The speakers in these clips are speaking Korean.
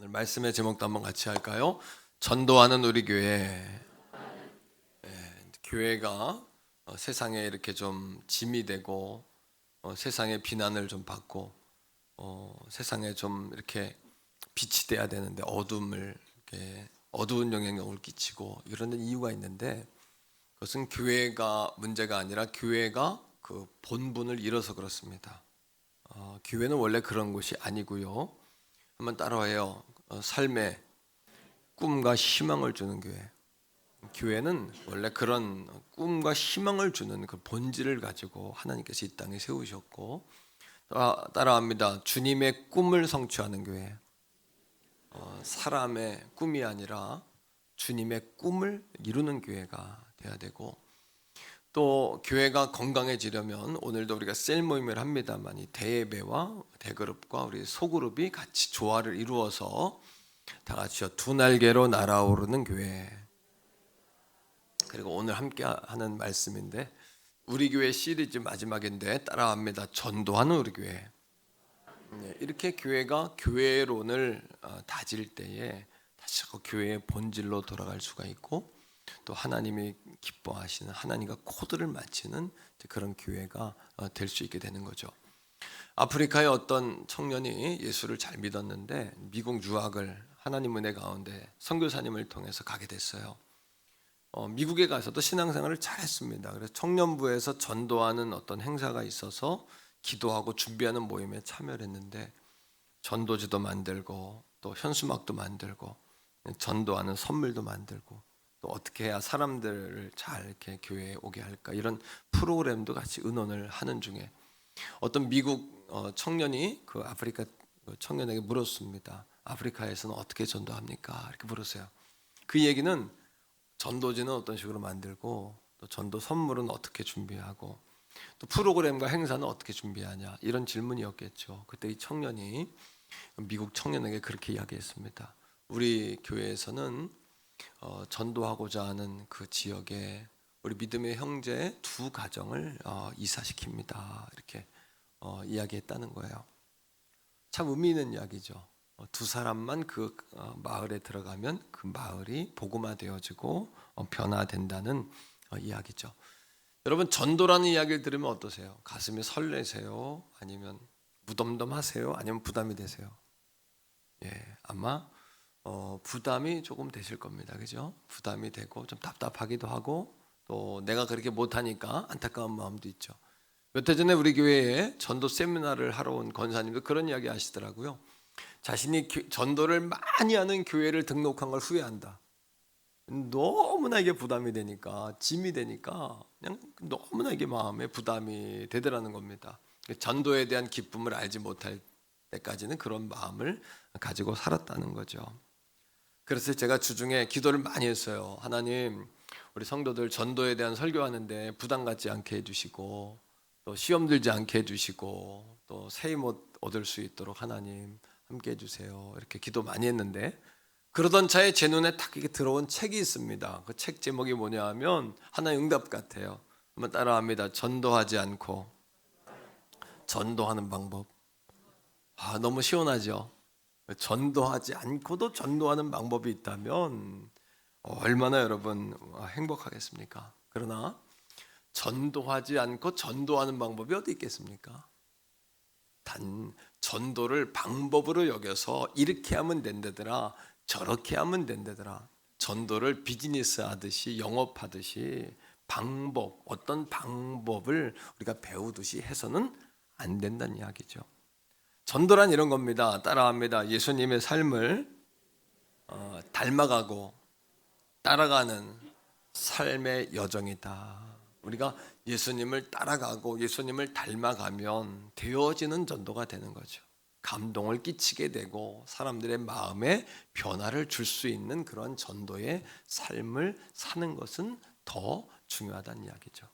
오늘 말씀의 제목도 한번 같이 할까요? 전도하는 우리 교회. 교회가 세상에 이렇게 좀 짐이 되고 세상의 비난을 좀 받고 세상에 좀 이렇게 빛이 돼야 되는데 어둠을 이렇게 어두운 영향력을 끼치고 이러는 이유가 있는데, 그것은 교회가 문제가 아니라 교회가 그 본분을 잃어서 그렇습니다. 교회는 원래 그런 곳이 아니고요. 한번 따라해요. 삶에 꿈과 희망을 주는 교회. 교회는 원래 그런 꿈과 희망을 주는 그 본질을 가지고 하나님께서 이 땅에 세우셨고, 따라합니다. 주님의 꿈을 성취하는 교회. 사람의 꿈이 아니라 주님의 꿈을 이루는 교회가 돼야 되고, 또 교회가 건강해지려면 오늘도 우리가 셀 모임을 합니다만 이 대예배와 대그룹과 우리 소그룹이 같이 조화를 이루어서 다 같이 두 날개로 날아오르는 교회. 그리고 오늘 함께 하는 말씀인데, 우리 교회 시리즈 마지막인데 따라합니다. 전도하는 우리 교회. 이렇게 교회가 교회론을 다질 때에 다시 그 교회의 본질로 돌아갈 수가 있고, 또 하나님이 기뻐하시는, 하나님과 코드를 맞추는 그런 교회가 될 수 있게 되는 거죠. 아프리카의 어떤 청년이 예수를 잘 믿었는데 미국 유학을 하나님 은혜 가운데 선교사님을 통해서 가게 됐어요. 미국에 가서도 신앙생활을 잘했습니다. 그래서 청년부에서 전도하는 어떤 행사가 있어서 기도하고 준비하는 모임에 참여를 했는데, 전도지도 만들고 또 현수막도 만들고 전도하는 선물도 만들고, 또 어떻게 해야 사람들을 잘 이렇게 교회에 오게 할까, 이런 프로그램도 같이 의논을 하는 중에 어떤 미국 청년이 그 아프리카 청년에게 물었습니다. 아프리카에서는 어떻게 전도합니까? 이렇게 물었어요. 그 얘기는 전도지는 어떤 식으로 만들고, 또 전도 선물은 어떻게 준비하고, 또 프로그램과 행사는 어떻게 준비하냐, 이런 질문이었겠죠. 그때 이 청년이 미국 청년에게 그렇게 이야기했습니다. 우리 교회에서는 전도하고자 하는 그 지역에 우리 믿음의 형제 두 가정을 이사시킵니다. 이렇게 이야기했다는 거예요. 참 의미 있는 이야기죠. 두 사람만 그 마을에 들어가면 그 마을이 복음화되어지고 변화된다는 이야기죠. 여러분, 전도라는 이야기를 들으면 어떠세요? 가슴이 설레세요? 아니면 무덤덤하세요? 아니면 부담이 되세요? 아마 부담이 조금 되실 겁니다. 그죠? 부담이 되고 좀 답답하기도 하고, 또 내가 그렇게 못하니까 안타까운 마음도 있죠. 몇 해 전에 우리 교회에 전도 세미나를 하러 온 권사님도 그런 이야기 하시더라고요. 자신이 전도를 많이 하는 교회를 등록한 걸 후회한다. 너무나 이게 부담이 되니까, 짐이 되니까 그냥 너무나 이게 마음에 부담이 되더라는 겁니다. 전도에 대한 기쁨을 알지 못할 때까지는 그런 마음을 가지고 살았다는 거죠. 그래서 제가 주중에 기도를 많이 했어요. 하나님, 우리 성도들 전도에 대한 설교하는데 부담 갖지 않게 해주시고, 또 시험 들지 않게 해주시고, 또 새 힘 얻을 수 있도록 하나님 함께 해주세요. 이렇게 기도 많이 했는데, 그러던 차에 제 눈에 딱 이렇게 들어온 책이 있습니다. 그 책 제목이 뭐냐 하면 하나의 응답 같아요. 한번 따라합니다. 전도하지 않고 전도하는 방법. 너무 시원하죠. 전도하지 않고도 전도하는 방법이 있다면 얼마나 여러분 행복하겠습니까? 그러나 전도하지 않고 전도하는 방법이 어디 있겠습니까? 단 전도를 방법으로 여겨서 이렇게 하면 된다더라, 저렇게 하면 된다더라, 전도를 비즈니스 하듯이 영업하듯이 어떤 방법을 우리가 배우듯이 해서는 안 된다는 이야기죠. 전도란 이런 겁니다. 따라합니다. 예수님의 삶을 닮아가고 따라가는 삶의 여정이다. 우리가 예수님을 따라가고 예수님을 닮아가면 되어지는 전도가 되는 거죠. 감동을 끼치게 되고 사람들의 마음에 변화를 줄 수 있는 그런 전도의 삶을 사는 것은 더 중요하다는 이야기죠.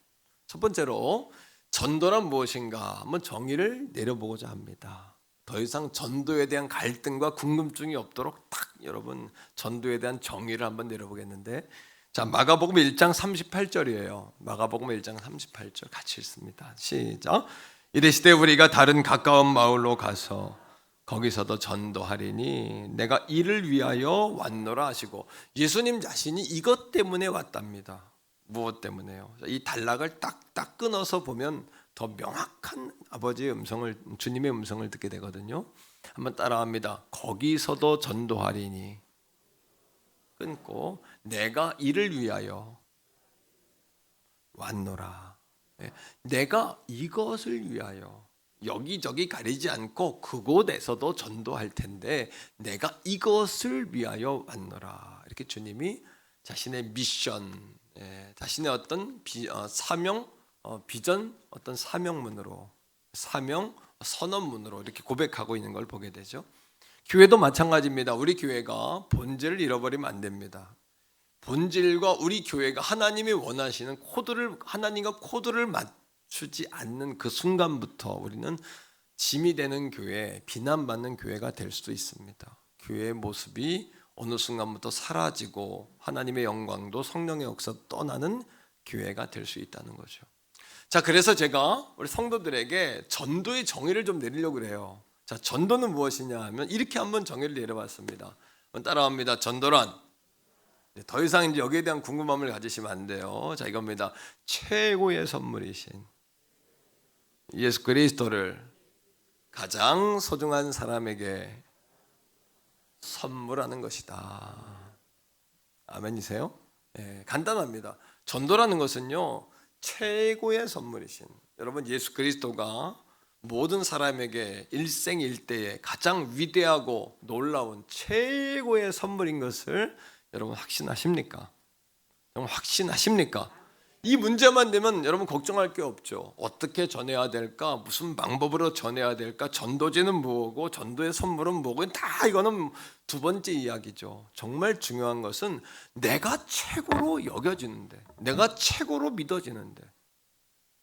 첫 번째로 전도란 무엇인가 한번 정의를 내려보고자 합니다. 더 이상 전도에 대한 갈등과 궁금증이 없도록 딱 여러분 전도에 대한 정의를 한번 내려보겠는데, 자, 마가복음 1장 38절이에요. 마가복음 1장 38절 같이 읽습니다. 시작. 이르시되 우리가 다른 가까운 마을로 가서 거기서도 전도하리니 내가 이를 위하여 왔노라 하시고, 예수님 자신이 이것 때문에 왔답니다. 무엇 때문에요? 이 단락을 딱 끊어서 보면 더 명확한 아버지의 음성을, 주님의 음성을 듣게 되거든요. 한번 따라합니다. 거기서도 전도하리니, 끊고 내가 이를 위하여 왔노라. 내가 이것을 위하여, 여기저기 가리지 않고 그곳에서도 전도할 텐데 내가 이것을 위하여 왔노라. 이렇게 주님이 자신의 미션, 자신의 어떤 사명, 비전, 어떤 사명문으로, 사명 선언문으로 이렇게 고백하고 있는 걸 보게 되죠. 교회도 마찬가지입니다. 우리 교회가 본질을 잃어버리면 안 됩니다. 본질과 우리 교회가 하나님이 원하시는 하나님과 코드를 맞추지 않는 그 순간부터 우리는 짐이 되는 교회, 비난받는 교회가 될 수도 있습니다. 교회의 모습이 어느 순간부터 사라지고 하나님의 영광도 성령의 역사 떠나는 교회가 될 수 있다는 거죠. 자, 그래서 제가 우리 성도들에게 전도의 정의를 좀 내리려고 그래요. 자, 전도는 무엇이냐 하면 이렇게 한번 정의를 내려봤습니다. 따라합니다. 전도란, 더 이상 이제 여기에 대한 궁금함을 가지시면 안 돼요. 자, 이겁니다. 최고의 선물이신 예수 그리스도를 가장 소중한 사람에게 선물하는 것이다. 아멘이세요? 간단합니다. 전도라는 것은요, 최고의 선물이신, 여러분 예수 그리스도가 모든 사람에게 일생일대에 가장 위대하고 놀라운 최고의 선물인 것을 여러분 확신하십니까? 정말 확신하십니까? 이 문제만 되면 여러분 걱정할 게 없죠. 어떻게 전해야 될까? 무슨 방법으로 전해야 될까? 전도제는 뭐고 전도의 선물은 뭐고, 다 이거는 두 번째 이야기죠. 정말 중요한 것은 내가 최고로 여겨지는데, 내가 최고로 믿어지는데,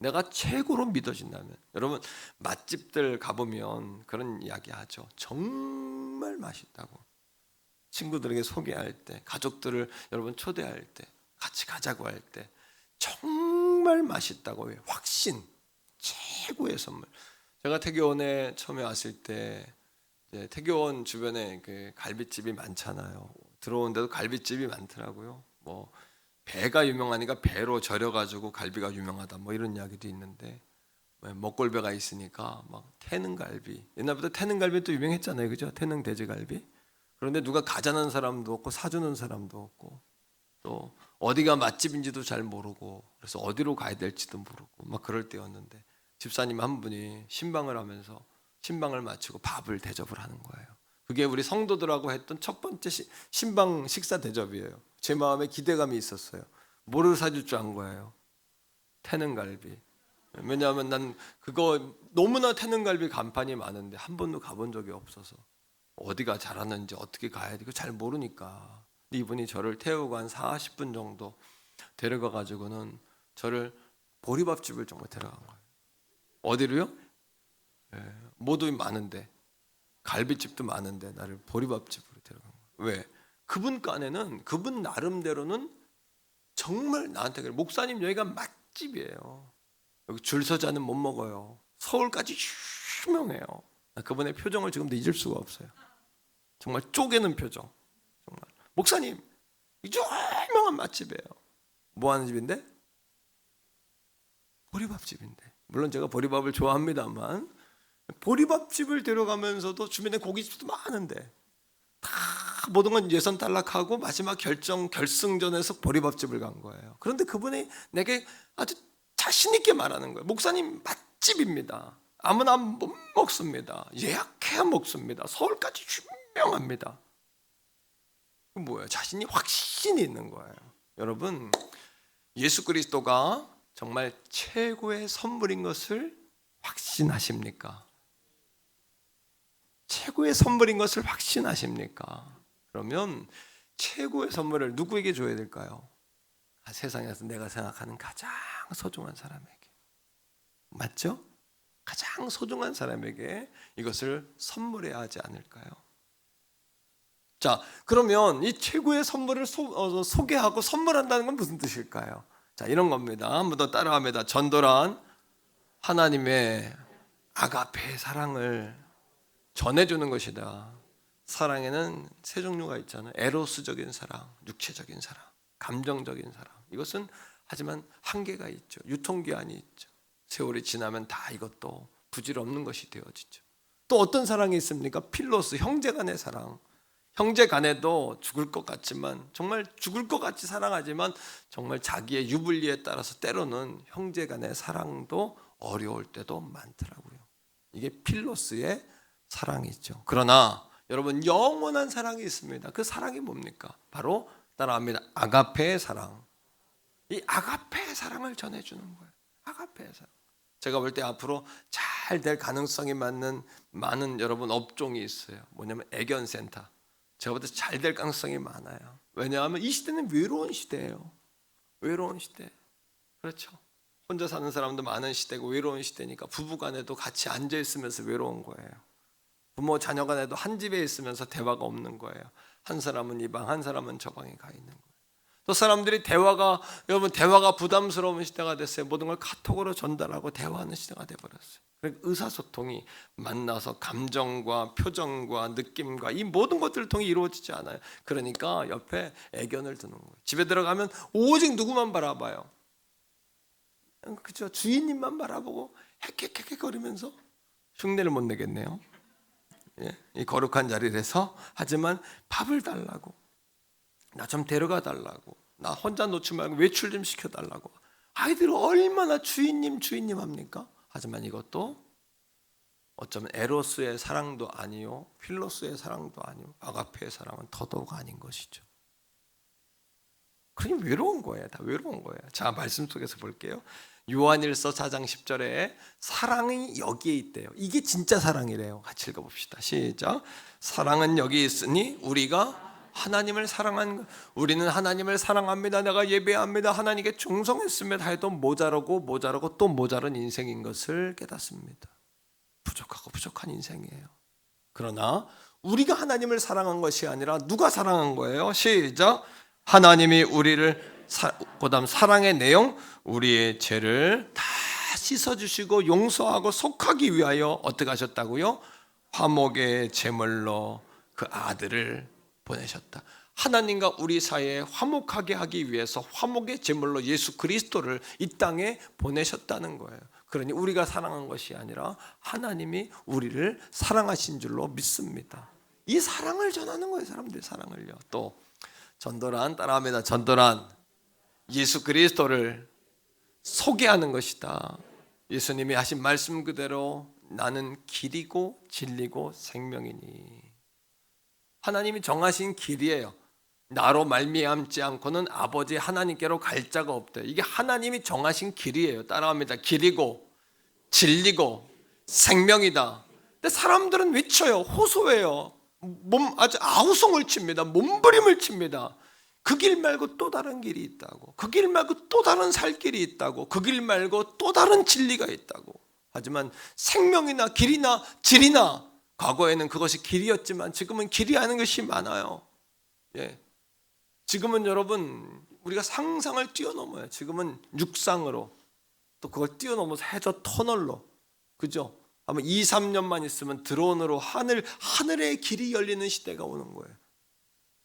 내가 최고로 믿어진다면, 여러분 맛집들 가보면 그런 이야기 하죠. 정말 맛있다고 친구들에게 소개할 때, 가족들을 여러분 초대할 때, 같이 가자고 할 때 정말 맛있다고 해요. 확신, 최고의 선물. 제가 태교원에 처음에 왔을 때 태교원 주변에 그 갈비집이 많잖아요. 들어오는데도 갈비집이 많더라고요. 뭐 배가 유명하니까 배로 절여가지고 갈비가 유명하다, 뭐 이런 이야기도 있는데, 먹골배가 있으니까 막 태능갈비, 옛날부터 태능갈비 또 유명했잖아요, 그죠? 태능 돼지갈비. 그런데 누가 가자는 사람도 없고 사주는 사람도 없고, 또 어디가 맛집인지도 잘 모르고, 그래서 어디로 가야 될지도 모르고 막 그럴 때였는데, 집사님 한 분이 신방을 하면서 신방을 마치고 밥을 대접을 하는 거예요. 그게 우리 성도들하고 했던 첫 번째 신방 식사 대접이에요. 제 마음에 기대감이 있었어요. 뭐를 사줄 줄 안 거예요? 태능갈비. 왜냐하면 난 그거 너무나 태능갈비 간판이 많은데 한 번도 가본 적이 없어서 어디가 잘하는지 어떻게 가야 되고 잘 모르니까, 이분이 저를 태우고 한 40분 정도 데려가 가지고는 저를 보리밥집을 정말 데려간 거예요. 어디로요? 모두 많은데, 갈비집도 많은데 나를 보리밥집으로 데려간 거예요. 왜? 그분 깐에는, 그분 나름대로는 정말 나한테 그래. 목사님 여기가 맛집이에요. 여기 줄 서자는 못 먹어요. 서울까지 유명해요. 그분의 표정을 지금도 잊을 수가 없어요. 정말 쪼개는 표정. 정말 목사님 이 유명한 맛집이에요. 뭐 하는 집인데? 보리밥집인데. 물론 제가 보리밥을 좋아합니다만, 보리밥집을 데려가면서도 주변에 고깃집도 많은데 다 모든 건 예선 탈락하고 마지막 결승전에서 보리밥집을 간 거예요. 그런데 그분이 내게 아주 자신 있게 말하는 거예요. 목사님 맛집입니다. 아무나 못 먹습니다. 예약해야 먹습니다. 서울까지 유명합니다. 그 뭐예요? 자신이 확신이 있는 거예요. 여러분, 예수 그리스도가 정말 최고의 선물인 것을 확신하십니까? 최고의 선물인 것을 확신하십니까? 그러면 최고의 선물을 누구에게 줘야 될까요? 세상에서 내가 생각하는 가장 소중한 사람에게. 맞죠? 가장 소중한 사람에게 이것을 선물해야 하지 않을까요? 자, 그러면 이 최고의 선물을 소개하고 선물한다는 건 무슨 뜻일까요? 자, 이런 겁니다. 한번 더 따라합니다. 전도란 하나님의 아가페 사랑을 전해주는 것이다. 사랑에는 세 종류가 있잖아요. 에로스적인 사랑, 육체적인 사랑, 감정적인 사랑. 이것은 하지만 한계가 있죠. 유통기한이 있죠. 세월이 지나면 다 이것도 부질없는 것이 되어지죠. 또 어떤 사랑이 있습니까? 필로스, 형제 간의 사랑. 형제 간에도 죽을 것 같지만, 정말 죽을 것 같이 사랑하지만 정말 자기의 유불리에 따라서 때로는 형제 간의 사랑도 어려울 때도 많더라고요. 이게 필로스의 사랑이죠. 그러나 여러분, 영원한 사랑이 있습니다. 그 사랑이 뭡니까? 바로 따라합니다. 아가페의 사랑. 이 아가페의 사랑을 전해주는 거예요. 아가페의 사랑. 제가 볼 때 앞으로 잘 될 가능성이 많은 여러분 업종이 있어요. 뭐냐면 애견센터. 제가 볼 때 잘 될 가능성이 많아요. 왜냐하면 이 시대는 외로운 시대예요. 외로운 시대. 그렇죠. 혼자 사는 사람도 많은 시대고 외로운 시대니까 부부간에도 같이 앉아 있으면서 외로운 거예요. 부모 자녀 간에도 한 집에 있으면서 대화가 없는 거예요. 한 사람은 이 방, 한 사람은 저 방에 가 있는 거예요. 또 사람들이 여러분 대화가 부담스러운 시대가 됐어요. 모든 걸 카톡으로 전달하고 대화하는 시대가 돼버렸어요. 그러니까 의사소통이 만나서 감정과 표정과 느낌과 이 모든 것들을 통해 이루어지지 않아요. 그러니까 옆에 애견을 두는 거예요. 집에 들어가면 오직 누구만 바라봐요. 그죠? 주인님만 바라보고 헥헥헥거리면서 흉내를 못 내겠네요. 예? 이 거룩한 자리에서 하지만 밥을 달라고, 나 좀 데려가 달라고, 나 혼자 놓지 말고 외출 좀 시켜달라고. 아이들 얼마나 주인님 합니까? 하지만 이것도 어쩌면 에로스의 사랑도 아니요, 필로스의 사랑도 아니요, 아가페의 사랑은 더더욱 아닌 것이죠. 그냥 외로운 거예요. 다 외로운 거예요. 자, 말씀 속에서 볼게요. 요한일서 4장 10절에 사랑이 여기에 있대요. 이게 진짜 사랑이래요. 같이 읽어봅시다. 시작. 사랑은 여기 있으니 우리가 하나님을 우리는 하나님을 사랑합니다. 내가 예배합니다. 하나님께 충성했으며 해도 모자라고 또 모자란 인생인 것을 깨닫습니다. 부족하고 부족한 인생이에요. 그러나 우리가 하나님을 사랑한 것이 아니라 누가 사랑한 거예요? 시작. 하나님이 우리를 그다음 사랑의 내용, 우리의 죄를 다 씻어주시고 용서하고 속하기 위하여 어떻게 하셨다고요? 화목의 제물로 그 아들을 보내셨다. 하나님과 우리 사이에 화목하게 하기 위해서 화목의 제물로 예수 그리스도를 이 땅에 보내셨다는 거예요. 그러니 우리가 사랑한 것이 아니라 하나님이 우리를 사랑하신 줄로 믿습니다. 이 사랑을 전하는 거예요. 사람들이 사랑을요. 또 전도란, 따라합니다. 전도란 예수 그리스도를 소개하는 것이다. 예수님이 하신 말씀 그대로 나는 길이고 진리고 생명이니. 하나님이 정하신 길이에요. 나로 말미암지 않고는 아버지 하나님께로 갈 자가 없대요. 이게 하나님이 정하신 길이에요. 따라합니다. 길이고 진리고 생명이다. 근데 사람들은 외쳐요. 호소해요. 아주 아우성을 칩니다. 몸부림을 칩니다. 그 길 말고 또 다른 길이 있다고. 그 길 말고 또 다른 살 길이 있다고. 그 길 말고 또 다른 진리가 있다고. 하지만 생명이나 길이나 질이나, 과거에는 그것이 길이었지만 지금은 길이 아닌 것이 많아요. 예. 지금은 여러분 우리가 상상을 뛰어넘어요. 지금은 육상으로, 또 그걸 뛰어넘어서 해저 터널로, 그죠? 아마 2, 3년만 있으면 드론으로 하늘의 길이 열리는 시대가 오는 거예요.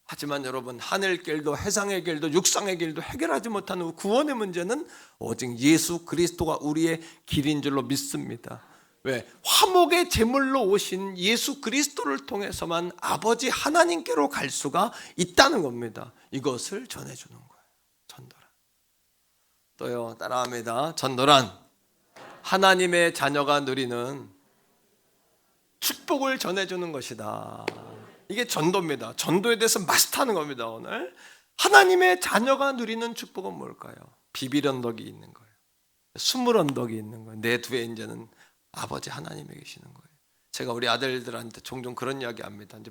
하지만 여러분, 하늘길도 해상의 길도 육상의 길도 해결하지 못하는 구원의 문제는 오직 예수 그리스도가 우리의 길인 줄로 믿습니다. 왜? 화목의 제물로 오신 예수 그리스도를 통해서만 아버지 하나님께로 갈 수가 있다는 겁니다. 이것을 전해주는 거예요. 전도란. 또요, 따라합니다. 전도란, 하나님의 자녀가 누리는 축복을 전해주는 것이다. 이게 전도입니다. 전도에 대해서 마스터하는 겁니다. 오늘 하나님의 자녀가 누리는 축복은 뭘까요? 비빌 언덕이 있는 거예요. 스물 언덕이 있는 거예요. 내 뒤에 이제는 아버지 하나님이 계시는 거예요. 제가 우리 아들들한테 종종 그런 이야기 합니다. 이제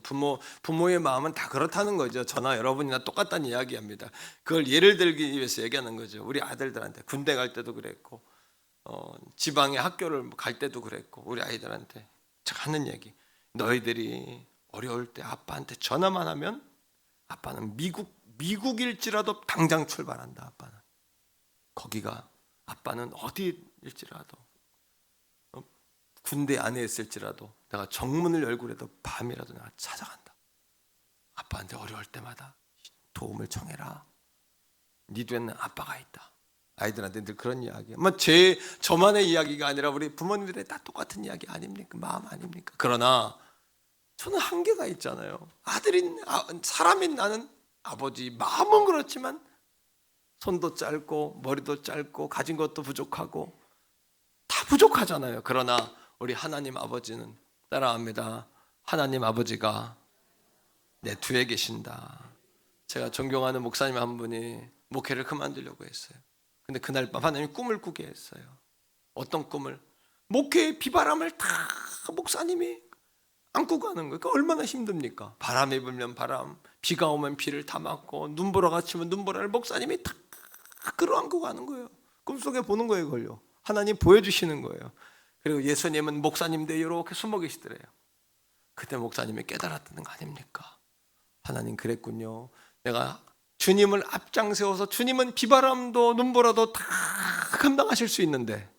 부모의 마음은 다 그렇다는 거죠. 저나 여러분이나 똑같다는 이야기합니다. 그걸 예를 들기 위해서 얘기하는 거죠. 우리 아들들한테 군대 갈 때도 그랬고, 지방의 학교를 갈 때도 그랬고, 우리 아이들한테 제가 하는 얘기, 너희들이 어려울 때 아빠한테 전화만 하면 아빠는 미국일지라도 당장 출발한다. 아빠는 거기가, 아빠는 어디일지라도 군대 안에 있을지라도 내가 정문을 열고라도 밤이라도 내가 찾아간다. 아빠한테 어려울 때마다 도움을 청해라. 네 뒤에는 아빠가 있다. 아이들한테 늘 그런 이야기. 저만의 이야기가 아니라 우리 부모님들의 다 똑같은 이야기 아닙니까? 마음 아닙니까? 그러나 저는 한계가 있잖아요. 사람인 나는 아버지 마음은 그렇지만 손도 짧고 머리도 짧고 가진 것도 부족하고 다 부족하잖아요. 그러나 우리 하나님 아버지는 따라합니다. 하나님 아버지가 내 뒤에 계신다. 제가 존경하는 목사님 한 분이 목회를 그만두려고 했어요. 근데 그날 밤 하나님이 꿈을 꾸게 했어요. 어떤 꿈을? 목회의 비바람을 다 목사님이 안고 가는 거예요. 그러니까 얼마나 힘듭니까? 바람이 불면 바람, 비가 오면 비를 다 맞고 눈보라가 치면 눈보라를 목사님이 다 끌어안고 가는 거예요. 꿈속에 보는 거예요. 그걸요. 하나님 보여주시는 거예요. 그리고 예수님은 목사님들 이렇게 숨어 계시더래요. 그때 목사님이 깨달았다는 거 아닙니까? 하나님 그랬군요. 내가 주님을 앞장세워서 주님은 비바람도 눈보라도 다 감당하실 수 있는데,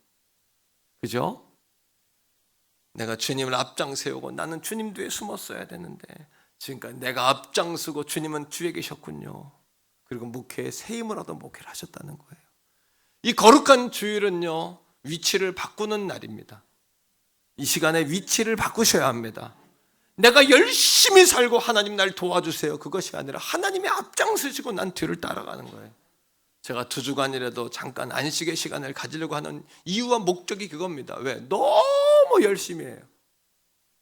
그죠? 내가 주님을 앞장세우고 나는 주님 뒤에 숨었어야 되는데 지금까지 내가 앞장서고 주님은 뒤에 계셨군요. 그리고 목회에 새 힘을 얻어 목회를 하셨다는 거예요. 이 거룩한 주일은요, 위치를 바꾸는 날입니다. 이 시간에 위치를 바꾸셔야 합니다. 내가 열심히 살고 하나님 날 도와주세요, 그것이 아니라 하나님이 앞장서시고 난 뒤를 따라가는 거예요. 제가 2주간이라도 잠깐 안식의 시간을 가지려고 하는 이유와 목적이 그겁니다. 왜? 너무 열심히 해요.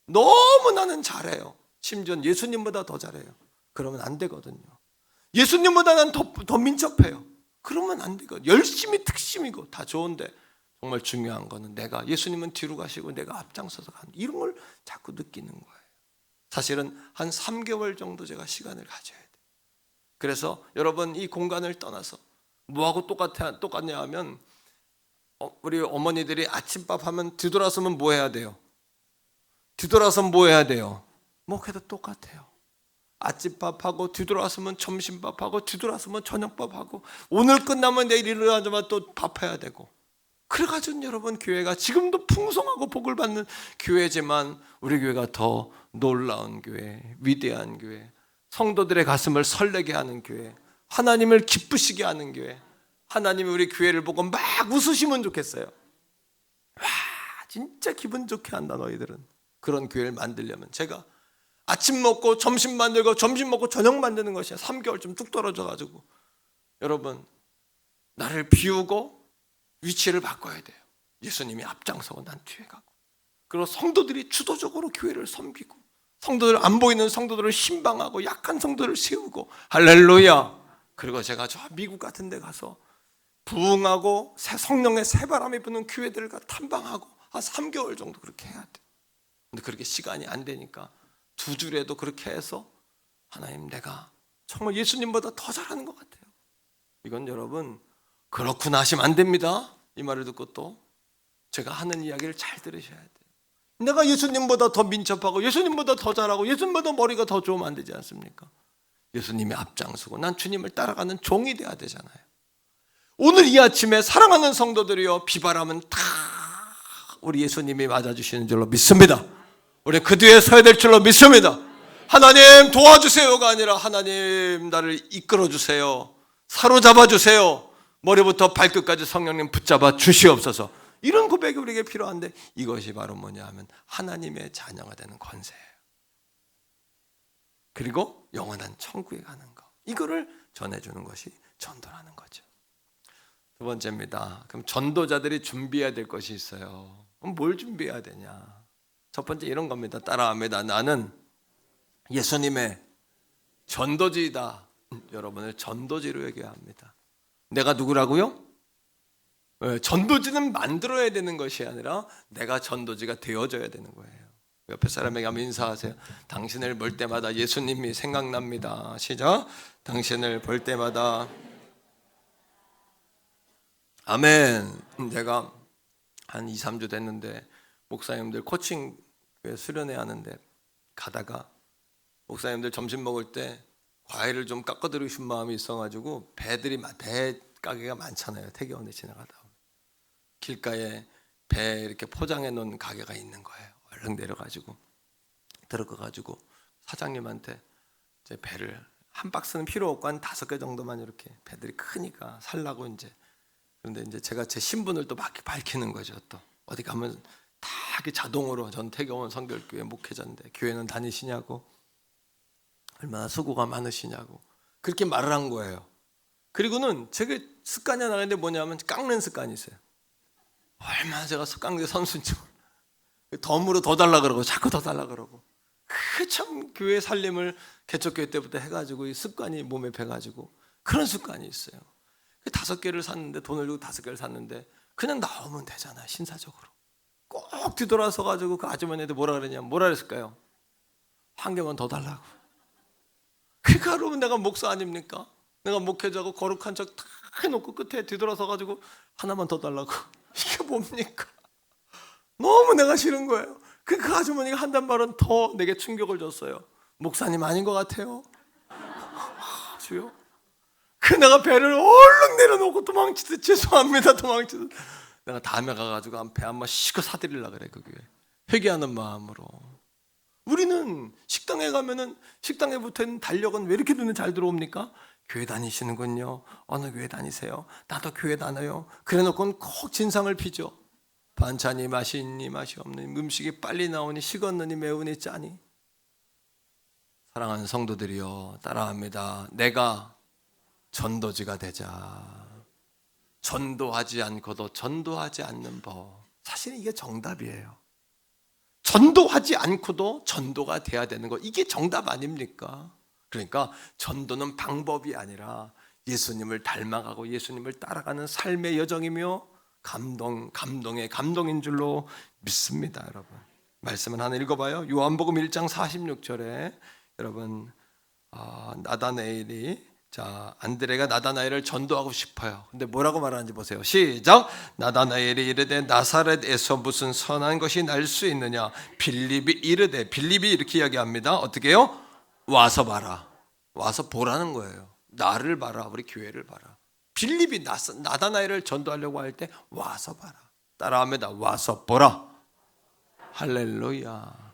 너무 나는 잘해요. 심지어 예수님보다 더 잘해요. 그러면 안 되거든요. 예수님보다 난 더 민첩해요. 그러면 안 되거든요. 열심히 특심이고 다 좋은데 정말 중요한 거는 내가, 예수님은 뒤로 가시고 내가 앞장서서 가는, 이런 걸 자꾸 느끼는 거예요. 사실은 한 3개월 정도 제가 시간을 가져야 돼요. 그래서 여러분, 이 공간을 떠나서 뭐하고 똑같냐 하면, 우리 어머니들이 아침밥 하면 뒤돌아서면 뭐 해야 돼요? 뒤돌아서면 뭐 해야 돼요? 목회도 똑같아요. 아침밥하고 뒤돌아서면 점심밥하고 뒤돌아서면 저녁밥하고 오늘 끝나면 내일 일어나자마자 또 밥해야 되고, 그래가지고 여러분, 교회가 지금도 풍성하고 복을 받는 교회지만 우리 교회가 더 놀라운 교회, 위대한 교회, 성도들의 가슴을 설레게 하는 교회, 하나님을 기쁘시게 하는 교회, 하나님이 우리 교회를 보고 막 웃으시면 좋겠어요. 와, 진짜 기분 좋게 한다 너희들은. 그런 교회를 만들려면 제가 아침 먹고 점심 만들고 점심 먹고 저녁 만드는 것이야. 3개월 좀 뚝 떨어져가지고 여러분, 나를 비우고 위치를 바꿔야 돼요. 예수님이 앞장서고 난 뒤에 가고, 그리고 성도들이 주도적으로 교회를 섬기고, 성도들, 안 보이는 성도들을 신방하고 약한 성도들을 세우고, 할렐루야. 그리고 제가 저 미국 같은 데 가서 부흥하고 성령의 새바람이 부는 교회들을 탐방하고 한 3개월 정도 그렇게 해야 돼요. 근데 그렇게 시간이 안 되니까 2주라도 그렇게 해서 하나님, 내가 정말 예수님보다 더 잘하는 것 같아요. 이건 여러분, 그렇구나 하시면 안 됩니다. 이 말을 듣고 또 제가 하는 이야기를 잘 들으셔야 돼요. 내가 예수님보다 더 민첩하고 예수님보다 더 잘하고 예수님보다 머리가 더 좋으면 안 되지 않습니까? 예수님이 앞장서고 난 주님을 따라가는 종이 돼야 되잖아요. 오늘 이 아침에 사랑하는 성도들이여, 비바람은 다 우리 예수님이 맞아주시는 줄로 믿습니다. 우리 그 뒤에 서야 될 줄로 믿습니다. 하나님 도와주세요가 아니라 하나님 나를 이끌어주세요, 사로잡아주세요, 머리부터 발끝까지 성령님 붙잡아 주시옵소서. 이런 고백이 우리에게 필요한데, 이것이 바로 뭐냐 하면 하나님의 자녀가 되는 권세예요. 그리고 영원한 천국에 가는 거, 이거를 전해주는 것이 전도라는 거죠. 2번째입니다. 그럼 전도자들이 준비해야 될 것이 있어요. 그럼 뭘 준비해야 되냐? 첫 번째 이런 겁니다. 따라합니다. 나는 예수님의 전도지이다. 여러분을 전도지로 얘기해야 합니다. 내가 누구라고요? 전도지는 만들어야 되는 것이 아니라 내가 전도지가 되어져야 되는 거예요. 옆에 사람에게 한번 인사하세요. 당신을 볼 때마다 예수님이 생각납니다. 시작. 당신을 볼 때마다. 아멘. 제가 한 2, 3주 됐는데 목사님들 코칭 수련회 하는데 가다가 목사님들 점심 먹을 때 과일을 좀 깎아드리고 싶은 마음이 있어가지고 배 가게가 많잖아요. 태계원에 지나가다 길가에 배 이렇게 포장해 놓은 가게가 있는 거예요. 얼른 내려가지고 들어가가지고 사장님한테 제 배를 한 박스는 필요 없고 한 5개 정도만 이렇게 배들이 크니까 살라고 이제. 그런데 이제 제가 제 신분을 또 막 밝히는 거죠. 또 어디 가면 다 이렇게 자동으로 전 태교원 성결교회 목회자인데 교회는 다니시냐고, 얼마나 수고가 많으시냐고 그렇게 말을 한 거예요. 그리고는 제가 습관이 하나 있는데 뭐냐면 깎는 습관이 있어요. 얼마나 제가 깎는 선수인지 덤으로 더 달라 그러고 자꾸 더 달라 그러고. 그 참 교회 살림을 개척교회 때부터 해가지고 이 습관이 몸에 배가지고 그런 습관이 있어요. 5개를 샀는데, 돈을 주고 5개를 샀는데 그냥 나오면 되잖아. 신사적으로 꼭 뒤돌아서 가지고 그 아주머니한테 뭐라 그랬냐면 뭐라 그랬을까요? 한 개만 더 달라고. 그러니까 여러분, 내가 목사 아닙니까? 내가 목회자고 거룩한 척 다 해놓고 끝에 뒤돌아서 가지고 하나만 더 달라고. 이게 뭡니까? 너무 내가 싫은 거예요. 그 아주머니가 한단 말은 더 내게 충격을 줬어요. 목사님 아닌 것 같아요. 주요. 그 내가 배를 얼른 내려놓고 도망치듯, 죄송합니다 도망치듯, 내가 다음에 가가지고 배 한 번 실컷 사드리려고 그래. 그 교회 회개하는 마음으로. 우리는 식당에 가면은 식당에 붙어있는 달력은 왜 이렇게 눈에 잘 들어옵니까? 교회 다니시는군요. 어느 교회 다니세요? 나도 교회 다녀요. 그래 놓고는 꼭 진상을 피죠. 반찬이 맛이 있니 맛이 없니, 음식이 빨리 나오니 식었느니 매우니 짜니. 사랑하는 성도들이여, 따라합니다. 내가 전도지가 되자. 전도하지 않고도 전도하지 않는 법. 사실은 이게 정답이에요. 전도하지 않고도 전도가 돼야 되는 거, 이게 정답 아닙니까? 그러니까 전도는 방법이 아니라 예수님을 닮아가고 예수님을 따라가는 삶의 여정이며 감동의 감동인 줄로 믿습니다. 여러분, 말씀을 하나 읽어봐요. 요한복음 1장 46절에 여러분, 나다나엘이, 안드레가 나다나엘을 전도하고 싶어요. 근데 뭐라고 말하는지 보세요. 시작. 나다나엘이 이르되 나사렛에서 무슨 선한 것이 날 수 있느냐. 빌립이 이르되, 빌립이 이렇게 이야기합니다. 어떻게 해요? 와서 봐라. 와서 보라는 거예요. 나를 봐라. 우리 교회를 봐라. 빌립이 나다나엘을 전도하려고 할 때 와서 봐라. 따라합니다. 와서 보라. 할렐루야.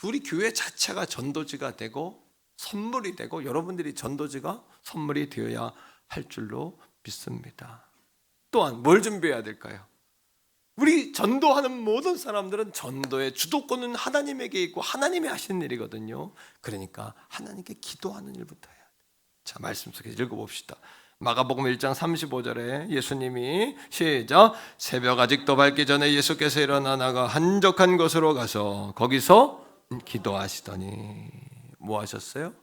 우리 교회 자체가 전도지가 되고 선물이 되고, 여러분들이 전도지가 선물이 되어야 할 줄로 믿습니다. 또한 뭘 준비해야 될까요? 우리 전도하는 모든 사람들은 전도의 주도권은 하나님에게 있고 하나님이 하시는 일이거든요. 그러니까 하나님께 기도하는 일부터 해야 돼요. 자, 말씀 속에 읽어봅시다. 마가복음 1장 35절에 예수님이, 시작. 새벽 아직도 밝기 전에 예수께서 일어나 나가 한적한 곳으로 가서 거기서 기도하시더니, 뭐 하셨어요?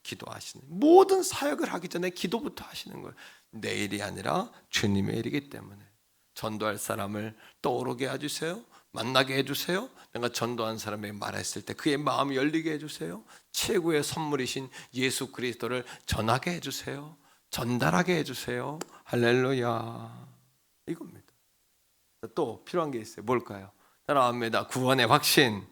기도하시는, 모든 사역을 하기 전에 기도부터 하시는 거예요. 내 일이 아니라 주님의 일이기 때문에 전도할 사람을 떠오르게 해주세요. 만나게 해주세요. 내가 전도한 사람에게 말했을 때 그의 마음이 열리게 해주세요. 최고의 선물이신 예수 그리스도를 전하게 해주세요. 전달하게 해주세요. 할렐루야. 이겁니다. 또 필요한 게 있어요. 뭘까요? 따라합니다. 구원의 확신.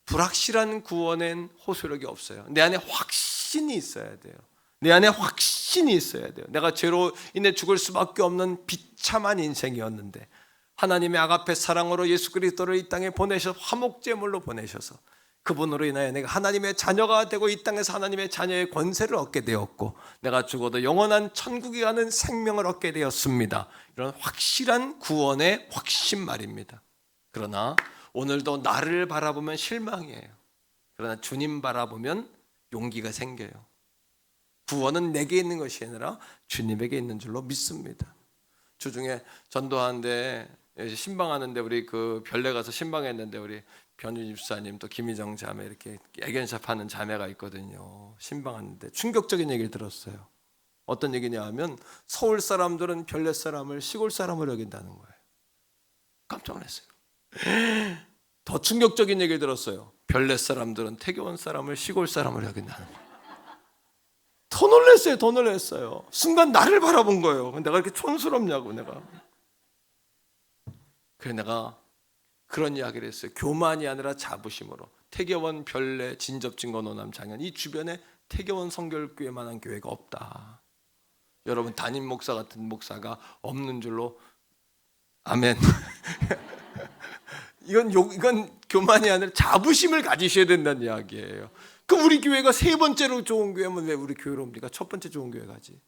불확실한 구원엔 호소력이 없어요. 내 안에 확신이 있어야 돼요. 내 안에 확신이 있어야 돼요. 내가 죄로 인해 죽을 수밖에 없는 비참한 인생이었는데 하나님의 아가페 사랑으로 예수 그리스도를 이 땅에 보내셔서 화목제물로 보내셔서 그분으로 인하여 내가 하나님의 자녀가 되고 이 땅에서 하나님의 자녀의 권세를 얻게 되었고, 내가 죽어도 영원한 천국에 가는 생명을 얻게 되었습니다. 이런 확실한 구원의 확신 말입니다. 그러나 오늘도 나를 바라보면 실망이에요. 그러나 주님 바라보면 용기가 생겨요. 구원은 내게 있는 것이 아니라 주님에게 있는 줄로 믿습니다. 주중에 전도하는데, 신방하는데, 우리 그 별내 가서 신방했는데 우리 변희 집사님 또 김희정 자매, 이렇게 애견샵 하는 자매가 있거든요. 신방하는데 충격적인 얘기를 들었어요. 어떤 얘기냐 하면 서울 사람들은 별내 사람을 시골 사람으로 여긴다는 거예요. 깜짝 놀랐어요. 더 충격적인 얘기를 들었어요. 별내 사람들은 태교원 사람을 시골 사람으로 여긴다는 거예요. 더 놀랐어요. 더 놀랐어요. 순간 나를 바라본 거예요. 내가 이렇게 촌스럽냐고. 그래서 내가 그런 이야기를 했어요. 교만이 아니라 자부심으로. 태교원, 별내, 진접진건, 오남, 장현, 이 주변에 태교원 성결교회만한 교회가 없다. 여러분, 담임 목사 같은 목사가 없는 줄로 아멘. 이건 교만이 아니라 자부심을 가지셔야 된다는 이야기예요. 그럼 우리 교회가 세 번째로 좋은 교회면 왜 우리 교회로 옵니까? 첫 번째 좋은 교회 가지.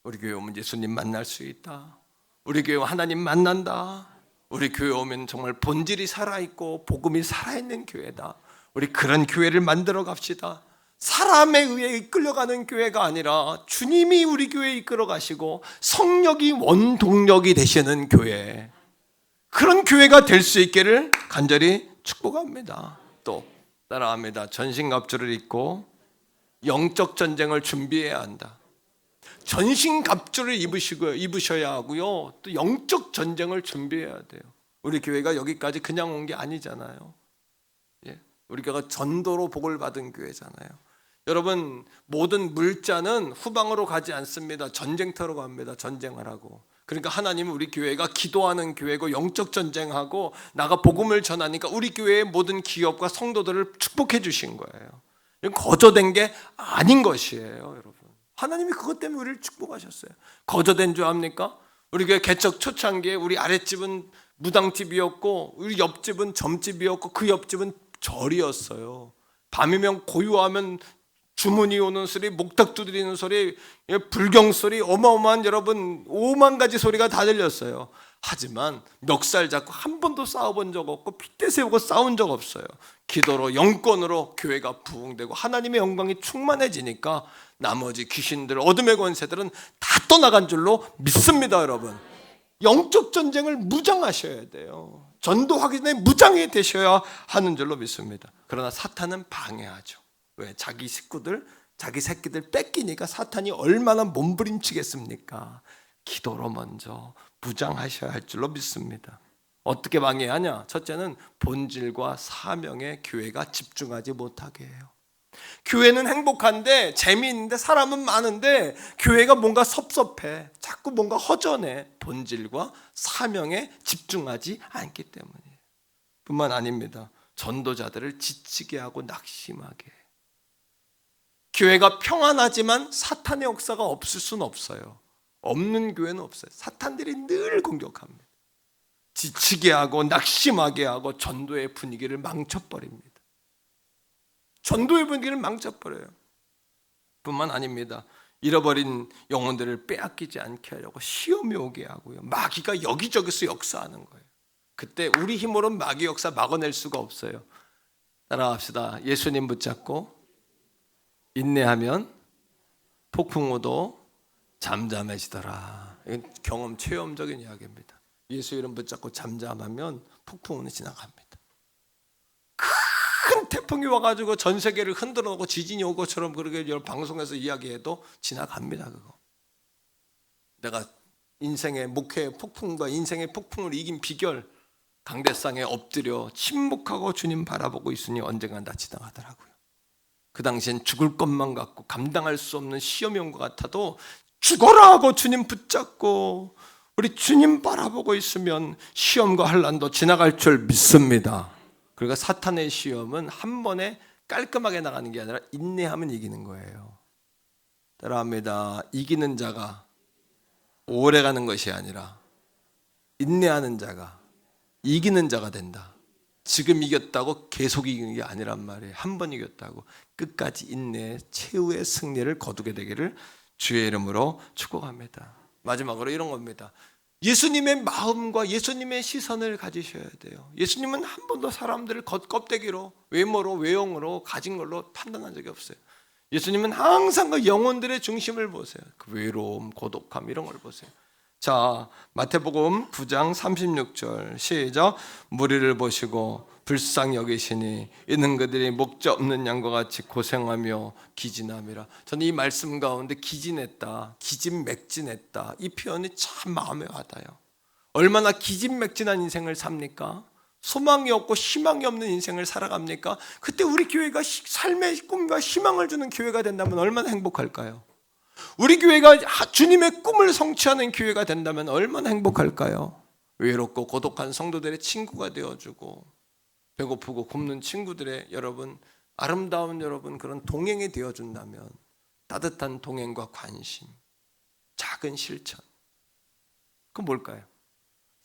우리 교회 오면 예수님 만날 수 있다. 우리 교회 하나님 만난다. 우리 교회 오면 정말 본질이 살아있고 복음이 살아있는 교회다. 우리 그런 교회를 만들어 갑시다. 사람에 의해 이끌려가는 교회가 아니라 주님이 우리 교회에 이끌어 가시고 성령이 원동력이 되시는 교회, 그런 교회가 될 수 있기를 간절히 축복합니다. 또 따라합니다. 전신갑주를 입고 영적 전쟁을 준비해야 한다. 전신갑주를 입으셔야 하고요, 또 영적 전쟁을 준비해야 돼요. 우리 교회가 여기까지 그냥 온 게 아니잖아요. 우리 교회가 전도로 복을 받은 교회잖아요. 여러분, 모든 물자는 후방으로 가지 않습니다. 전쟁터로 갑니다. 전쟁을 하고. 그러니까 하나님은 우리 교회가 기도하는 교회고 영적 전쟁하고 나가 복음을 전하니까 우리 교회의 모든 기업과 성도들을 축복해 주신 거예요. 이건 거저된 게 아닌 것이에요, 여러분. 하나님이 그것 때문에 우리를 축복하셨어요. 거저된 줄 압니까? 우리 교회 개척 초창기에 우리 아랫집은 무당집이었고 우리 옆집은 점집이었고 그 옆집은 절이었어요. 밤이면 고요하면 주문이 오는 소리, 목탁 두드리는 소리, 불경 소리, 어마어마한 여러분 5만 가지 소리가 다 들렸어요. 하지만 멱살 잡고 한 번도 싸워본 적 없고 핏대 세우고 싸운 적 없어요. 기도로 영권으로 교회가 부흥되고 하나님의 영광이 충만해지니까 나머지 귀신들, 어둠의 권세들은 다 떠나간 줄로 믿습니다. 여러분, 영적 전쟁을 무장하셔야 돼요. 전도하기 전에 무장이 되셔야 하는 줄로 믿습니다. 그러나 사탄은 방해하죠. 왜? 자기 식구들, 자기 새끼들 뺏기니까 사탄이 얼마나 몸부림치겠습니까? 기도로 먼저 무장하셔야 할 줄로 믿습니다. 어떻게 방해하냐? 첫째는 본질과 사명에 교회가 집중하지 못하게 해요. 교회는 행복한데 재미있는데 사람은 많은데 교회가 뭔가 섭섭해, 자꾸 뭔가 허전해. 본질과 사명에 집중하지 않기 때문이에요. 뿐만 아닙니다. 전도자들을 지치게 하고 낙심하게 해요. 교회가 평안하지만 사탄의 역사가 없을 수는 없어요. 없는 교회는 없어요. 사탄들이 늘 공격합니다. 지치게 하고 낙심하게 하고 전도의 분위기를 망쳐버립니다. 전도의 분위기를 망쳐버려요. 뿐만 아닙니다. 잃어버린 영혼들을 빼앗기지 않게 하려고 시험이 오게 하고요, 마귀가 여기저기서 역사하는 거예요. 그때 우리 힘으로 마귀 역사 막아낼 수가 없어요. 따라합시다. 예수님 붙잡고 인내하면 폭풍우도 잠잠해지더라. 이건 경험 체험적인 이야기입니다. 예수 이름 붙잡고 잠잠하면 폭풍우는 지나갑니다. 큰 태풍이 와가지고 전 세계를 흔들어 놓고 지진이 온 것처럼 그렇게 방송에서 이야기해도 지나갑니다. 그거. 내가 인생의 목회의 폭풍과 인생의 폭풍을 이긴 비결, 강대상에 엎드려 침묵하고 주님 바라보고 있으니 언젠간 다 지나가더라고요. 그 당시엔 죽을 것만 같고 감당할 수 없는 시험이 온 것 같아도 죽어라 하고 주님 붙잡고 우리 주님 바라보고 있으면 시험과 환난도 지나갈 줄 믿습니다. 그러니까 사탄의 시험은 한 번에 깔끔하게 나가는 게 아니라 인내하면 이기는 거예요. 따라합니다. 이기는 자가 오래 가는 것이 아니라 인내하는 자가 이기는 자가 된다. 지금 이겼다고 계속 이기는 게 아니란 말이에요. 한 번 이겼다고 끝까지 인내의 최후의 승리를 거두게 되기를 주의 이름으로 축복합니다. 마지막으로 이런 겁니다. 예수님의 마음과 예수님의 시선을 가지셔야 돼요. 예수님은 한 번도 사람들을 겉껍데기로, 외모로, 외형으로 가진 걸로 판단한 적이 없어요. 예수님은 항상 그 영혼들의 중심을 보세요. 그 외로움, 고독함 이런 걸 보세요. 자, 마태복음 9장 36절 시작. 무리를 보시고 불쌍히 여기시니 이는 그들이 목자 없는 양과 같이 고생하며 기진함이라. 저는 이 말씀 가운데 기진했다, 기진맥진했다, 이 표현이 참 마음에 와닿아요. 얼마나 기진맥진한 인생을 삽니까? 소망이 없고 희망이 없는 인생을 살아갑니까? 그때 우리 교회가 삶의 꿈과 희망을 주는 교회가 된다면 얼마나 행복할까요? 우리 교회가 주님의 꿈을 성취하는 교회가 된다면 얼마나 행복할까요? 외롭고 고독한 성도들의 친구가 되어주고 배고프고 굶는 친구들의 여러분, 아름다운 여러분 그런 동행이 되어준다면 따뜻한 동행과 관심, 작은 실천, 그건 뭘까요?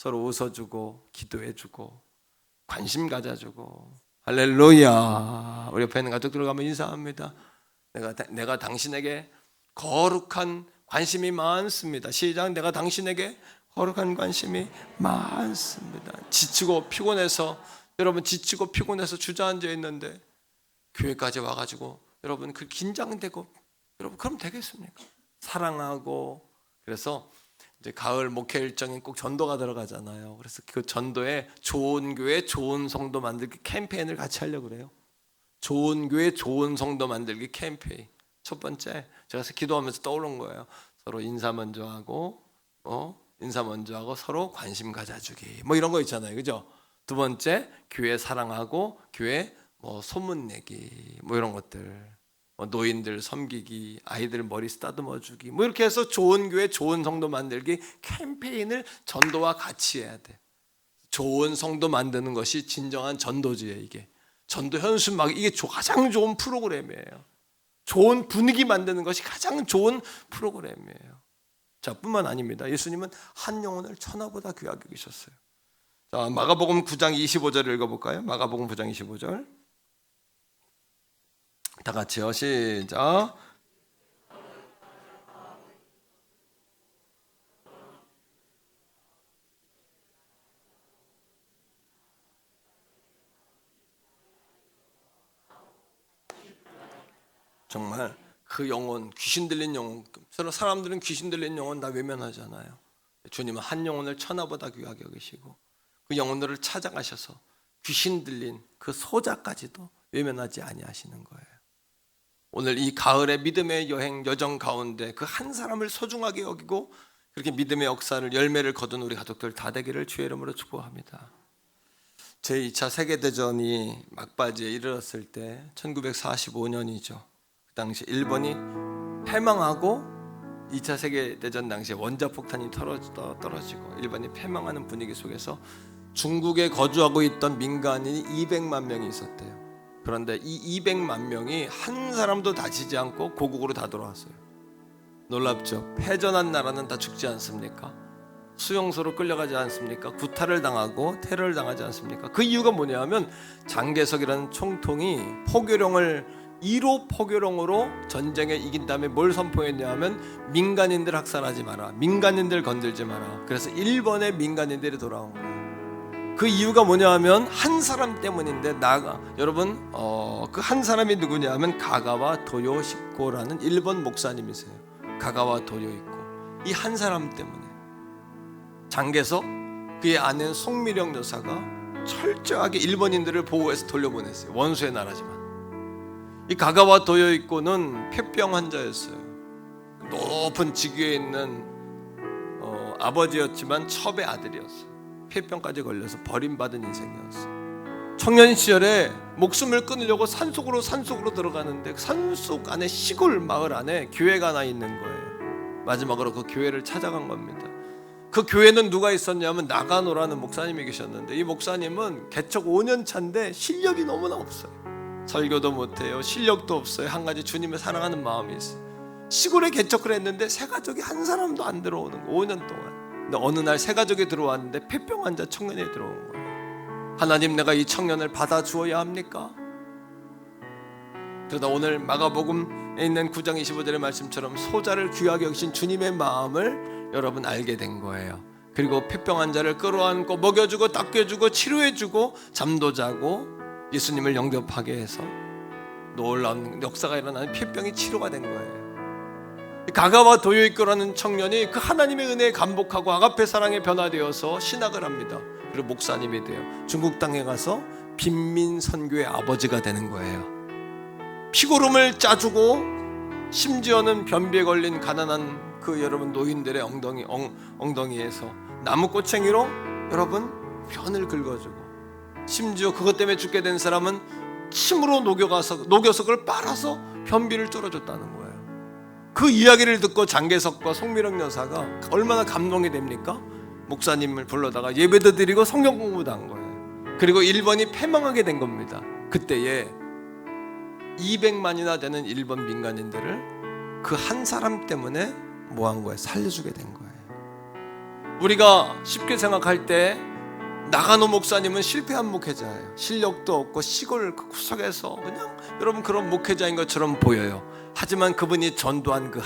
서로 웃어주고 기도해주고 관심 가져주고. 할렐루야. 우리 옆에 있는 가족들 가면 인사합니다. 내가 당신에게 거룩한 관심이 많습니다. 시작. 내가 당신에게 거룩한 관심이 많습니다. 지치고 피곤해서, 여러분 지치고 피곤해서 주저앉아 있는데 교회까지 와가지고 여러분 그 긴장되고, 여러분 그럼 되겠습니까? 사랑하고. 그래서 이제 가을 목회 일정에 꼭 전도가 들어가잖아요. 그래서 그 전도에 좋은 교회 좋은 성도 만들기 캠페인을 같이 하려고 그래요. 좋은 교회 좋은 성도 만들기 캠페인. 첫 번째 제가 기도하면서 떠오른 거예요. 서로 인사 먼저 하고 서로 관심 가져주기, 뭐 이런 거 있잖아요, 그죠? 두 번째 교회 사랑하고 교회 소문내기, 뭐 이런 것들, 노인들 섬기기, 아이들 머리 쓰다듬어 주기, 뭐 이렇게 해서 좋은 교회 좋은 성도 만들기 캠페인을 전도와 같이 해야 돼. 좋은 성도 만드는 것이 진정한 전도지예요. 이게 전도 현수막, 이게 가장 좋은 프로그램이에요. 좋은 분위기 만드는 것이 가장 좋은 프로그램이에요. 자, 뿐만 아닙니다. 예수님은 한 영혼을 천하보다 귀하게 여기셨어요. 자, 마가복음 9장 25절을 읽어볼까요? 마가복음 9장 25절 다 같이요. 시작. 정말 그 영혼, 귀신 들린 영혼, 사람들은 귀신 들린 영혼 다 외면하잖아요. 주님은 한 영혼을 천하보다 귀하게 여기시고 그 영혼들을 찾아가셔서 귀신 들린 그 소자까지도 외면하지 아니하시는 거예요. 오늘 이 가을의 믿음의 여정 가운데 그 한 사람을 소중하게 여기고 그렇게 믿음의 역사를, 열매를 거둔 우리 가족들 다 되기를 주의 이름으로 축복합니다. 제2차 세계대전이 막바지에 이르렀을 때 1945년이죠. 그 당시 일본이 패망하고 2차 세계대전 당시에 원자폭탄이 떨어지고 일본이 패망하는 분위기 속에서 중국에 거주하고 있던 민간인이 200만 명이 있었대요. 그런데 이 200만 명이 한 사람도 다치지 않고 고국으로 다 돌아왔어요. 놀랍죠? 패전한 나라는 다 죽지 않습니까? 수용소로 끌려가지 않습니까? 구타를 당하고 테러를 당하지 않습니까? 그 이유가 뭐냐면 장개석이라는 총통이 포교령을 1호 포교령으로 전쟁에 이긴 다음에 뭘 선포했냐면 민간인들 학살하지 마라, 민간인들 건들지 마라. 그래서 일본의 민간인들이 돌아온 거예요. 그 이유가 뭐냐면 한 사람 때문인데, 여러분 그 한 사람이 누구냐면 가가와 도요시코라는 일본 목사님이세요. 가가와 도요시코, 이 한 사람 때문에 장개석, 그의 아내는 송미령 여사가 철저하게 일본인들을 보호해서 돌려보냈어요. 원수의 나라지만. 이 가가와 도요시코는 폐병 환자였어요. 높은 직위에 있는 아버지였지만 첩의 아들이었어요. 폐병까지 걸려서 버림받은 인생이었어요. 청년 시절에 목숨을 끊으려고 산속으로 들어가는데 산속 안에, 시골 마을 안에 교회가 하나 있는 거예요. 마지막으로 그 교회를 찾아간 겁니다. 그 교회는 누가 있었냐면 나가노라는 목사님이 계셨는데, 이 목사님은 개척 5년 차인데 실력이 너무나 없어요. 설교도 못해요. 실력도 없어요. 한 가지 주님을 사랑하는 마음이 있어요. 시골에 개척을 했는데 새 가족이 한 사람도 안 들어오는 거, 5년 동안. 근데 어느 날 새 가족이 들어왔는데 폐병 환자 청년이 들어온 거예요. 하나님, 내가 이 청년을 받아주어야 합니까? 그러다 오늘 마가복음에 있는 9장 25절의 말씀처럼 소자를 귀하게 여기신 주님의 마음을 여러분 알게 된 거예요. 그리고 폐병 환자를 끌어안고 먹여주고 닦여주고 치료해주고 잠도 자고 예수님을 영접하게 해서 놀라운 역사가 일어나는 폐병이 치료가 된 거예요. 가가와 도요시코라는 청년이 그 하나님의 은혜에 감복하고 아가페 사랑에 변화되어서 신학을 합니다. 그리고 목사님이 돼요. 중국 땅에 가서 빈민 선교의 아버지가 되는 거예요. 피고름을 짜주고 심지어는 변비에 걸린 가난한 그 여러분 노인들의 엉덩이에서 나무 꼬챙이로 여러분 변을 긁어주고, 심지어 그것 때문에 죽게 된 사람은 침으로 녹여서 그걸 빨아서 변비를 뚫어줬다는 거예요. 그 이야기를 듣고 장개석과 송미령 여사가 얼마나 감동이 됩니까? 목사님을 불러다가 예배도 드리고 성경 공부도 한 거예요. 그리고 일본이 패망하게 된 겁니다. 그때에 200만이나 되는 일본 민간인들을 그 한 사람 때문에 뭐 한 거예요? 살려주게 된 거예요. 우리가 쉽게 생각할 때 나가노 목사님은 실패한 목회자예요. 실력도 없고 시골 그 구석에서 그냥 여러분 그런 목회자인 것처럼 보여요. 하지만 그분이 전도한 그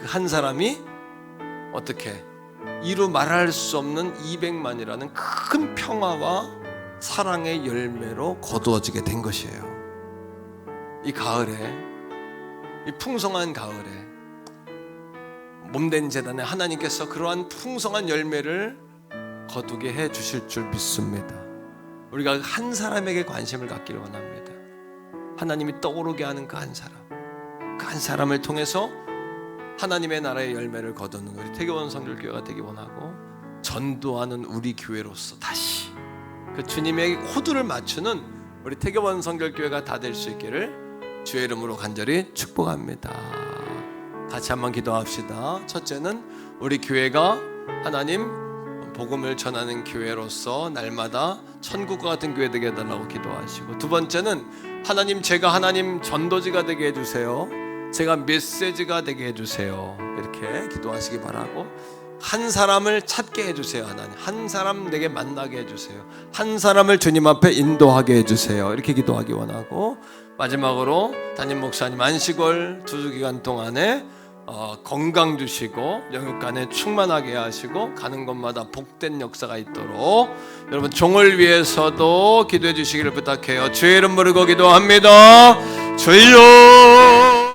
한 사람이 어떻게 이루 말할 수 없는 200만이라는 큰 평화와 사랑의 열매로 거두어지게 된 것이에요. 이 가을에, 이 풍성한 가을에 몸된 재단에 하나님께서 그러한 풍성한 열매를 거두게 해 주실 줄 믿습니다. 우리가 한 사람에게 관심을 갖기를 원합니다. 하나님이 떠오르게 하는 그 한 사람, 그 한 사람을 통해서 하나님의 나라의 열매를 거두는 우리 태교원 선교교회가 되기 원하고, 전도하는 우리 교회로서 다시 그 주님의 호두를 맞추는 우리 태교원 선교교회가 다 될 수 있기를 주의 이름으로 간절히 축복합니다. 같이 한번 기도합시다. 첫째는 우리 교회가 하나님 복음을 전하는 교회로서 날마다 천국과 같은 교회 되게 해달라고 기도하시고, 두 번째는 하나님, 제가 하나님 전도지가 되게 해주세요. 제가 메시지가 되게 해주세요. 이렇게 기도하시기 바라고, 한 사람을 찾게 해주세요. 하나님, 한 사람 내게 만나게 해주세요. 한 사람을 주님 앞에 인도하게 해주세요. 이렇게 기도하기 원하고, 마지막으로 담임 목사님 안식월 2주기간 동안에 건강 주시고 영육간에 충만하게 하시고 가는 곳마다 복된 역사가 있도록 여러분 종을 위해서도 기도해 주시기를 부탁해요. 주의 이름 부르고 기도합니다. 주여